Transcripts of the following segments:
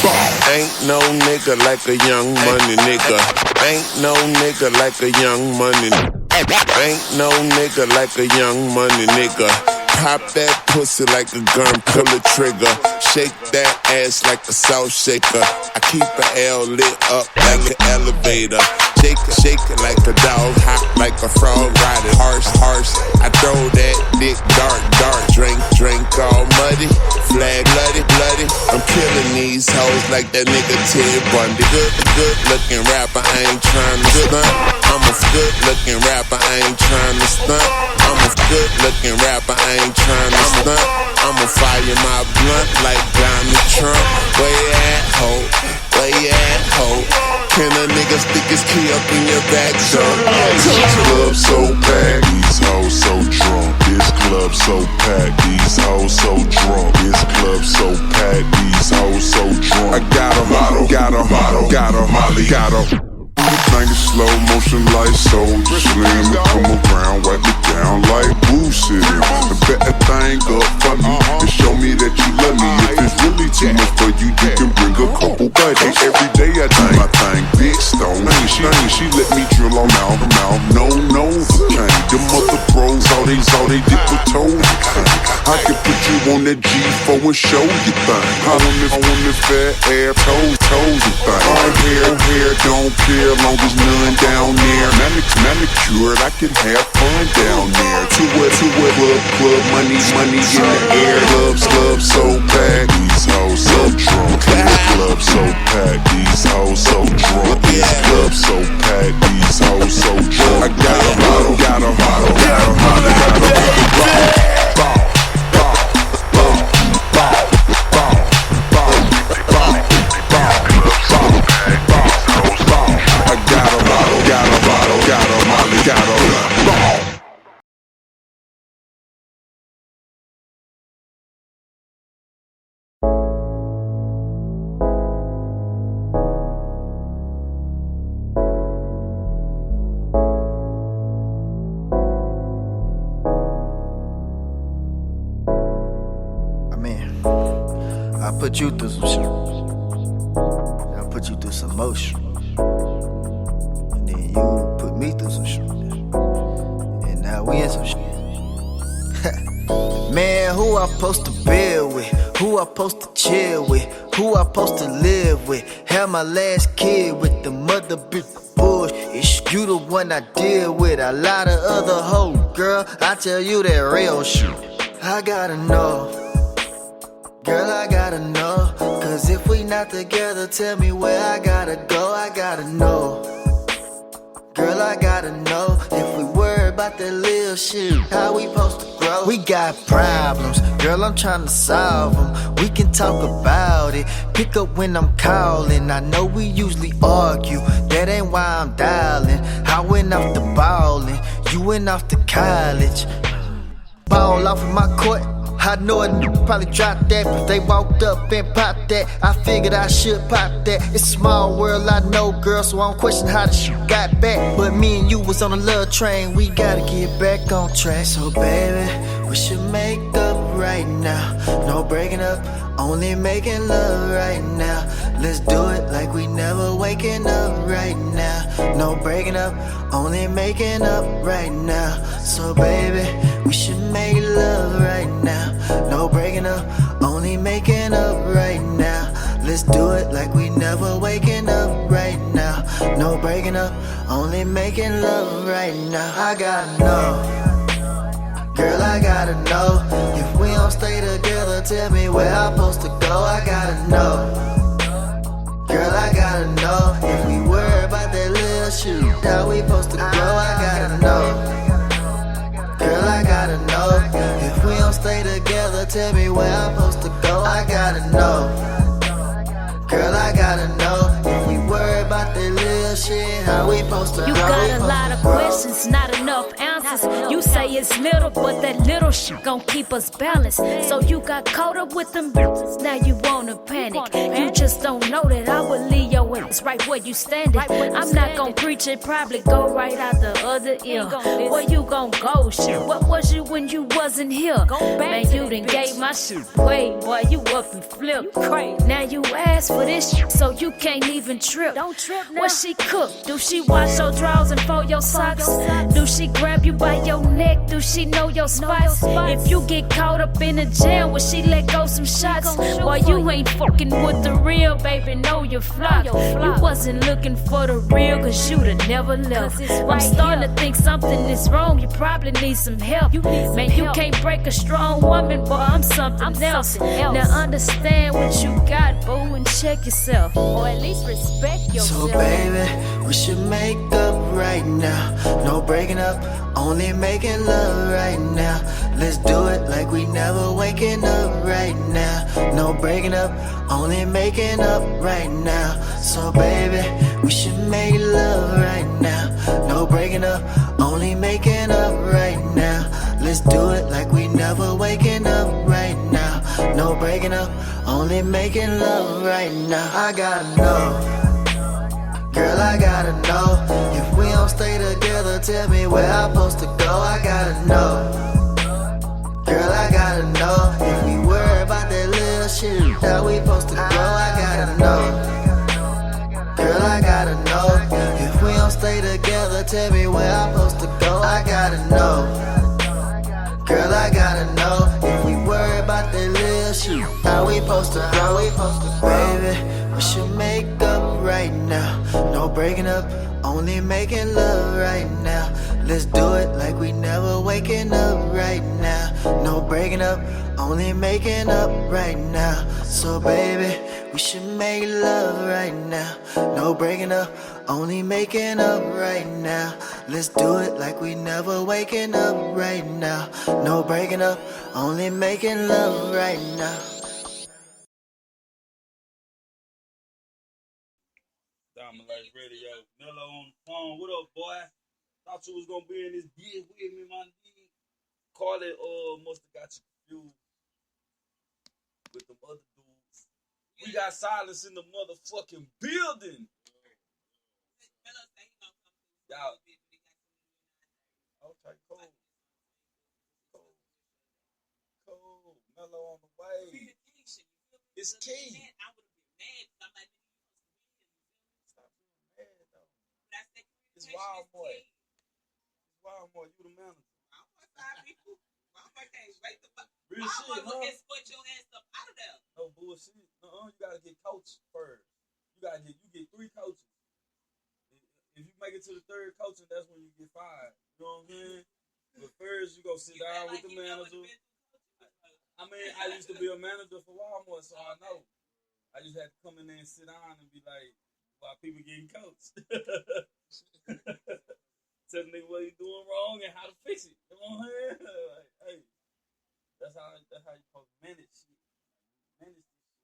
Ain't no nigga like a young money nigga. Ain't no nigga like a young money. Ain't no nigga like a young money nigga. Pop that pussy like a gun, pull a trigger. Shake that ass like a salt shaker. I keep the L lit up like an elevator. Shake it like a dog, hot like a frog, ride it harsh. I throw that dick dark. Drink all muddy, flag bloody. I'm killing these hoes like that nigga Ted Bundy. Good looking rapper, I ain't trying to stunt. I'm a good looking rapper, I ain't trying to stunt. I'm a good looking rapper, I ain't trying to stunt. I'ma fire my blunt like Donald Trump. Where you at, ho? Where you at, ho? Can a nigga stick his key up in your back, son? This club so packed, these hoes so drunk. This club so packed, these hoes so drunk. This club so packed, these hoes so drunk. I got a bottle, Molly, got a thing in slow motion like soldier slim. Come around, wipe it down like bullshit. And bet that thing up for me and show me that you love me. If it's really too much for you, you can bring a couple buddies. Every day I do my thing, big stone. She let me drill on out her mouth. No, can't. The mother bros, all they dip with toes. I can put you on that G4 and show you thing. I want the fat air toes and thing. Our hair don't care long as none down there. Manicured, I can have fun down there. To a club, money in the air. Club so packed, these hoes so drunk. This club so packed, these hoes so drunk. This club so packed, these hoes so drunk. I got a bottle, I put you through some shit. I put you through some motion. And then you put me through some shit. And now we in some shit. Man, who I supposed to build with? Who I supposed to chill with? Who I supposed to live with? Had my last kid with the mother bitch bush. It's you the one I deal with. A lot of other hoes, girl. I tell you that real shit. I gotta know. Girl, I gotta know. Cause if we not together, tell me where I gotta go. I gotta know. Girl, I gotta know. If we worry about that little shit, how we supposed to grow? We got problems, girl, I'm trying to solve them. We can talk about it, pick up when I'm calling. I know we usually argue, that ain't why I'm dialing. I went off the ballin', you went off to college. Ball off of my court, I know a nigga probably dropped that, but they walked up and popped that. I figured I should pop that. It's a small world, I know, girl, so I don't question how the shit got back. But me and you was on a love train, we gotta get back on track. So baby, we should make up right now. No breaking up, only making love right now. Let's do it like we never waking up right now. No breaking up, only making up right now. So baby, we should make love right now. No breaking up, only making up right now. Let's do it like we never waking up right now. No breaking up, only making love right now. I gotta know, girl, I gotta know. If we don't stay together, tell me where I'm supposed to go. I gotta know, girl, I gotta know. If we worry about that little shit, how we supposed to grow? I gotta know, girl, I gotta know. If we don't stay together, tell me where I'm supposed to go. I gotta know, girl, I gotta know. If we worry about that little shit, how we supposed to grow? You got a lot of questions, not enough answers. You say it's little, but that little shit gon' keep us balanced. So you got caught up with them bitches, now you wanna panic. You just don't know that I would leave your ass it's right where you standing. I'm not gon' preach it, probably go right out the other ear. Where you gon' go, shit? What was you when you wasn't here? Man, you done gave my shit away, boy, you up and flip. Now you ask for this shit, so you can't even trip. Don't trip now. What she cook? Do she wash your drawers and fold your socks? Do she grab you by your neck? Do she know your spots? If you get caught up in a jam, will she let go some shots? Boy, you ain't fucking with the real, baby, know your flock. You wasn't looking for the real, cause you'd have never left. I'm starting to think something is wrong, you probably need some help. Man, you can't break a strong woman, boy, I'm something else. Now understand what you got, boo, and check yourself. Or at least respect yourself. So baby, we should make up right now. No breaking up, only making love right now. Let's do it like we never waking up right now. No breaking up, only making up right now. So baby, we should make love right now. No breaking up, only making up right now. Let's do it like we never waking up right now. No breaking up, only making love right now. I gotta know, girl, I gotta know. If we don't stay together, tell me where I'm supposed to go. I gotta know, girl, I gotta know. If we worry about that little shit, how we supposed to go? I gotta know, girl, I gotta know. If we don't stay together, tell me where I'm supposed to go. I gotta know, girl, I gotta know. If we worry about that little shit, how we supposed to go? Baby, we should make up right now. No breaking up, only making love right now. Let's do it like we never waking up right now. No breaking up, only making up right now. So baby, we should make love right now. No breaking up, only making up right now. Let's do it like we never waking up right now. No breaking up, only making love right now. Diamond Life Radio, Mello on the phone. What up, boy? Thought you was gonna be in this bitch with me, my nigga. Carly must have got you confused with them other dudes. We got Sylince in the motherfucking building. Y'all. Okay, cool. Cool. Mello on the way. It's key. Stop being mad, though. It's Wild Boy. It's Wild Boy. You the manager. Real shit, huh? Escort your ass up out of there. No bullshit. You gotta get coached first. You get 3 coaches. If you make it to the 3rd coaching, that's when you get fired. You know what I'm saying? But first, you go sit down with the manager. I mean, I used to be a manager for Walmart, so I know. I just had to come in there and sit down and be like, why people getting coached? Tell me what you're doing wrong and how to fix it. You know what I'm saying? Like, hey, that's how you supposed to manage shit. Manage this shit.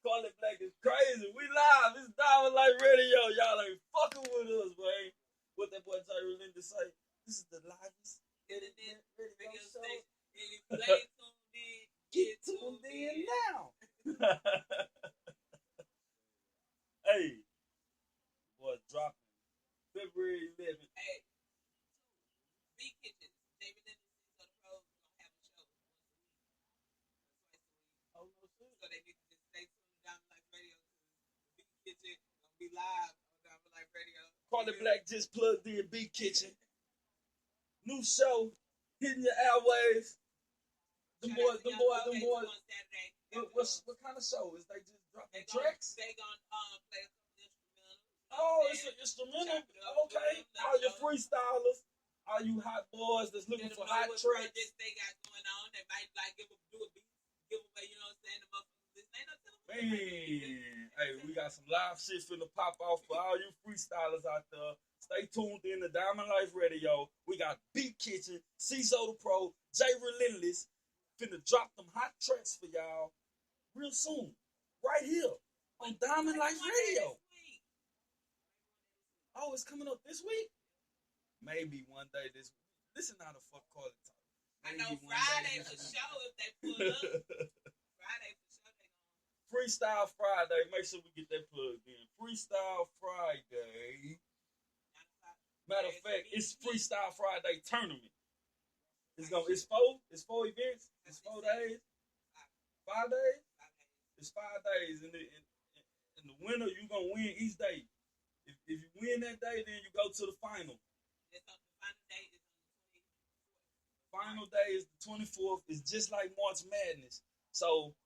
Call it Black is crazy. We live. It's Diamond Life Radio. Y'all ain't fucking with us, boy. What that boy Jerry Linda say? This is the livest internet radio show. Get tuned in now. Hey, boy, dropping February 11th. Hey, Big Kitchen, David Dennis of the Pros gonna have a show. Oh, no shit. So they need to just stay tuned to Diamond Life Radio. Big Kitchen gonna be live on Diamond Life Radio. Carly Black just plugged in Big Kitchen. New show hitting your airwaves. Them boys. On Saturday. What kind of show is they just dropping tracks? They gonna play a couple instrumentals. Oh, it's an instrumental. Okay, all your freestylers, all you hot boys that's looking for hot tracks. This they got going on, they might like do a beat giveaway. You know what I'm saying? The motherfuckers, ain't no telling. Man, hey, we got some live shit finna pop off for all you freestylers out there. Stay tuned in to Diamond Life Radio. We got Beat Kitchen, CISO the Pro, Jay Relentless. Finna drop them hot tracks for y'all real soon. Right here on Diamond Life Radio. Oh, it's coming up this week? Maybe one day this week. Listen how the fuck call it talk. I know Friday for sure if they pull up. Friday Freestyle Friday. Make sure we get that plugged in. Freestyle Friday. Matter of fact, it's Freestyle Friday tournament. It's 4 events. It's 4 days. 5 days. It's 5 days, and the winner, you gonna win each day. If you win that day, then you go to the final. Final day is the 24th. It's just like March Madness. So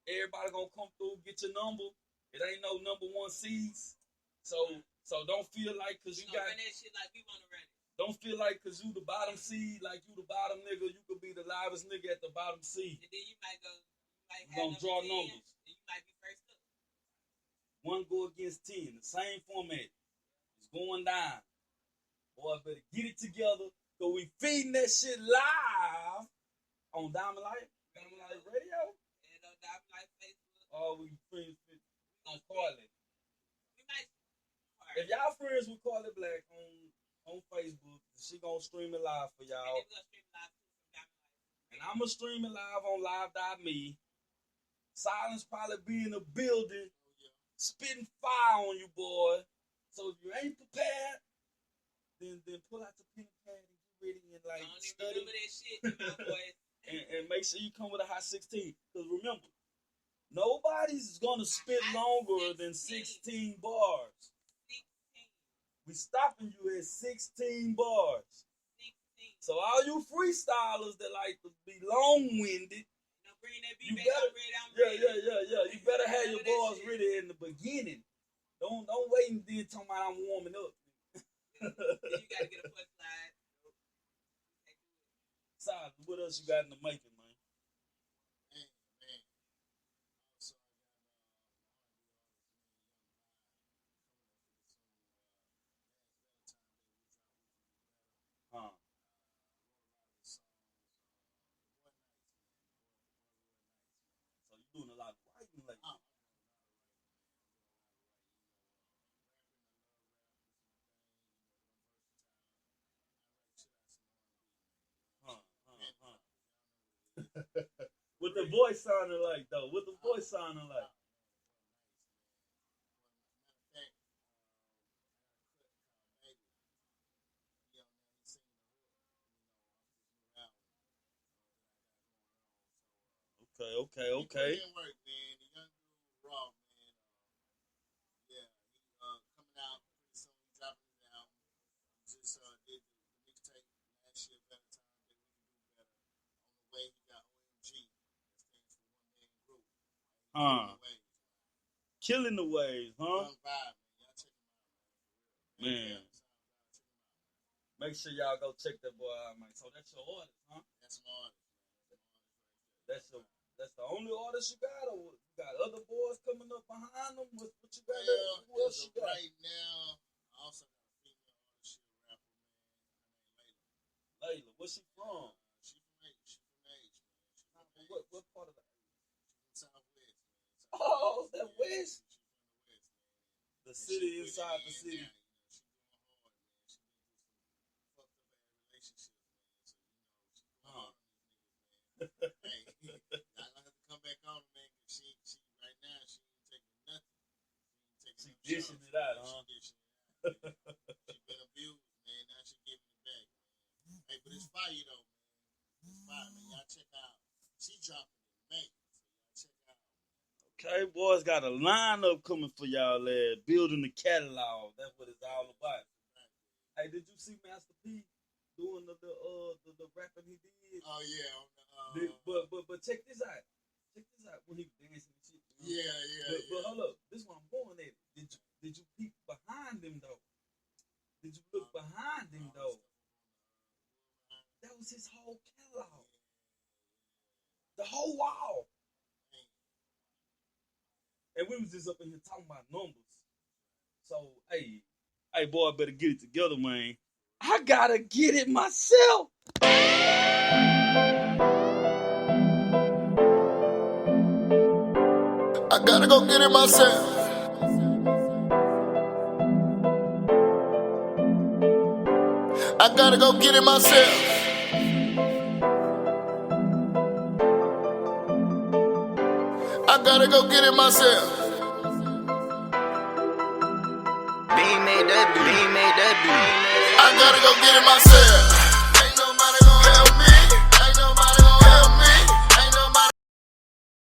everybody gonna come through, get your number. It ain't no number one seeds. So don't feel like cause you got run that shit like we wanna run it. Don't feel like cause you the bottom seed, like you the bottom nigga, you could be the livest nigga at the bottom seed. And then you might go, you gonna draw numbers. And you might be first up. 1 go against 10, the same format. It's going down. Boy, better get it together. So we feeding that shit live on Diamond Light Radio. And on Diamond Light Facebook. Or we friends on Carly. We might. If y'all friends with Carly Black on Facebook, she gonna stream it live for y'all. And then we're gonna stream it live too from Diamond Light. And I'ma stream it live on live.me. Sylince probably be in the building, spitting fire on you, boy. So if you ain't prepared, then pull out the pen and pad and get ready and like I don't even study. remember that shit, my boy. and make sure you come with a hot 16. Because remember, nobody's gonna spit longer than 16 bars. 16. We stopping you at 16 bars. 16. So all you freestylers that like to be long-winded, Bring that you beat better, back. I'm ready. yeah. You better have your Remember that bars shit. ready in the beginning. Don't wait and then talking about I'm warming up. Then you gotta get a punchline. Side, what else you got in the making, man? Huh. So you doing a lot of writing lately. What the voice sounding like, though? What the voice sounding like? Okay. He work, man. The young dude raw, man. Yeah, he coming out pretty soon. He dropping his album. Just did the mixtape last year, Better Time, that we can do better. On the way, he got OMG. That stands for One Man Group. Killing the waves, huh? Young vibe, man. Y'all check him out, Man. Make sure y'all go check that boy out, man. So that's your artist, huh? That's my artist, man. That's the only artist you got, or you got other boys coming up behind them? What you got? Well, Who else you got? right now, I also got a female artist, she a rapper, man. Her name Layla, where's she from? She from H, man. She from H. What part of the? She from Southwest, man. Oh, that West? She from the West, man. The city inside the city. Now, she going hard, man. She been through some fucked up bad relationships, man. So, she going hard on these niggas, man. Hey, I have to come back on, man, because she right now, she ain't taking nothing. She dishing it out, huh? She dishing it out. She been abused, man. Now she giving it back, man. Hey, but it's fire, though, man. It's fire, man. Y'all check out. She dropping in May, so y'all check out. Okay, boys got a lineup coming for y'all there. Building the catalog. That's what it's all about. Hey, did you see Master P doing the rapping he did? Oh yeah, But check this out. Check this out when he was dancing and shit. Yeah. But hold up, this one I'm going at. Did you peek behind him though? Did you look behind him though? That was his whole catalog. The whole wall. And we was just up in here talking about numbers. So, hey, boy, I better get it together, man. I gotta get it myself. I gotta go get it myself. I gotta go get it myself. I gotta go get it myself. Bean made that beat. I gotta go get it myself.